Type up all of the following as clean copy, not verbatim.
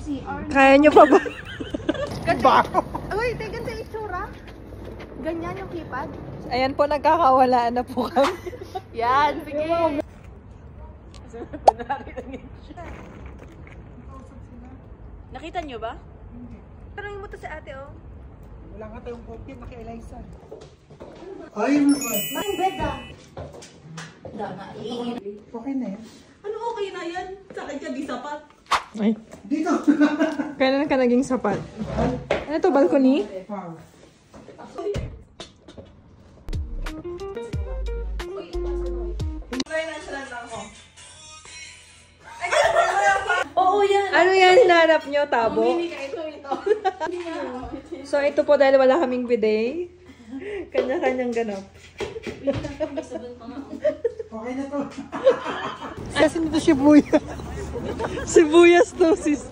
CR. Kaya nyo pa ba? Uy, tingnan sa itsura. Ganyan yung keypad. Ayan po, nagkakawalaan na po kami. Yan, sige. Nakita nyo ba? Hindi. Tanungin mo to si ate, oh. Wala nga tayong copy, naki-Eliza. Ay, naman. Ang bed, ah. Okay na yan. Ano okay na yan? Sa akin ka, di sapat. Ay, Dito! kailan ka naging sapat? Ano to, balcony? Wow. Oo, yan. Ano yan hinanap nyo, tabo? Ito. So, ito po dahil wala kaming bidet. Kanya-kanyang ganap. Okay na to. Kasi nito sibuyas. Sibuyas to, sis.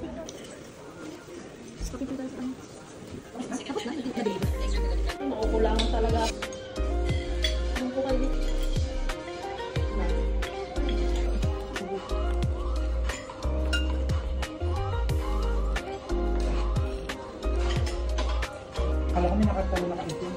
Makukulangan talaga. Ano po kayo? Kala ko may nakatalo na kaitin.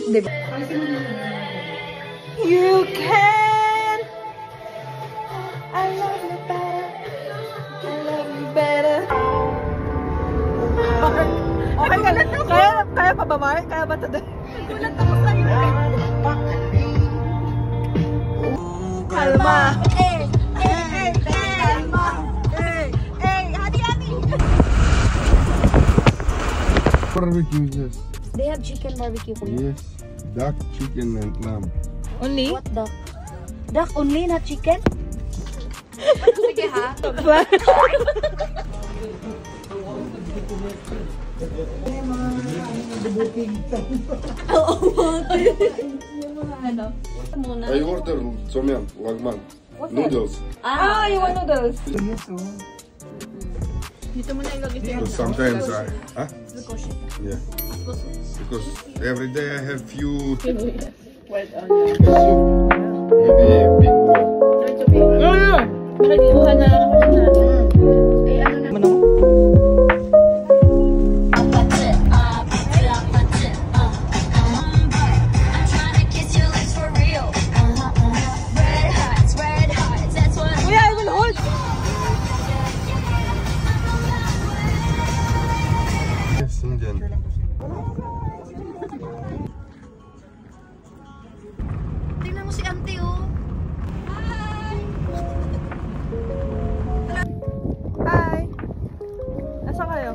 Diba? You can. I love you better. I love you better. Okay ka lang. Kaya pa ba, Mark? Kaya ba ito? Gulat ako sa'yo. Kalma. Kalma. Hati-hati. Barbecue, yes. They have chicken barbecue, kuya. Yes. Duck, chicken, and lamb. Only? What duck? Duck only, not chicken? Sige ha. Ano? Muna. I order tom yum, wagman, noodles. Ah, you want noodles? Yes, oh. Dito mo na ilagay siya. Because sometimes huh? Yeah. Because every day I have few Well done. maybe big bowl. Nakikuha na lang ako na. Eh, ano na? Ano? Kuya, I will hold. Yes, Indian. Tingnan mo si auntie, oh. Hi. Nasaan kayo?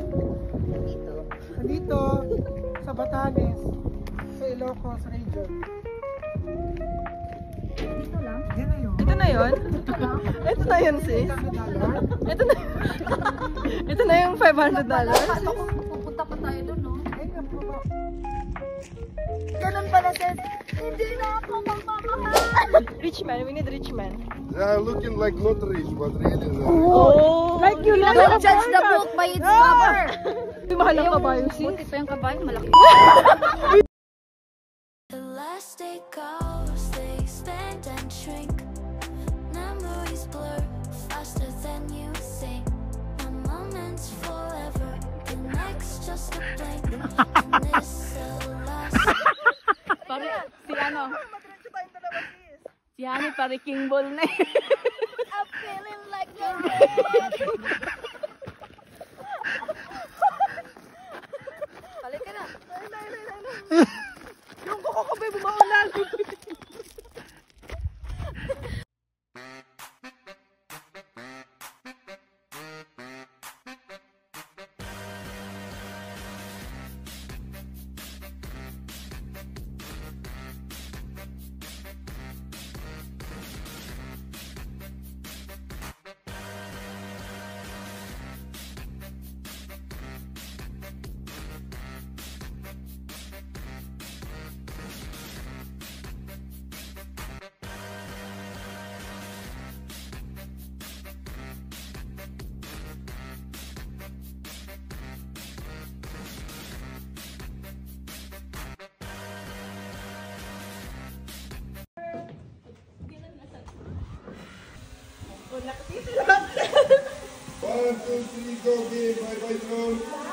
Dito, sa Batanes, sa Ilocos region. Dito lang. Yan na yun. Ito na yun? Ito na yun, sis. Ito na. Ito na yung $500. Paano kung pupunta pa tayo doon, no? Ay, nga po ba? Ganun pala, sis. Hindi na ako magmamahal. Rich man. We need rich man. They are looking like not rich, but really they're rich. Oh. Like you know. Don't judge the book by its cover. Mahal ang kabayo, sis. Buti pa yung kabayo, malaki. Elastic goes, they expand and shrink. Memories blur faster than you think. A moment's forever, the next just a blink. And this the last. Si ano? Si Hani pare King Ball na eh. I'm feeling like a Balik ka na. Yung kukukabay, bumaulan. 1, 2, 3, go game. Bye bye, Tron.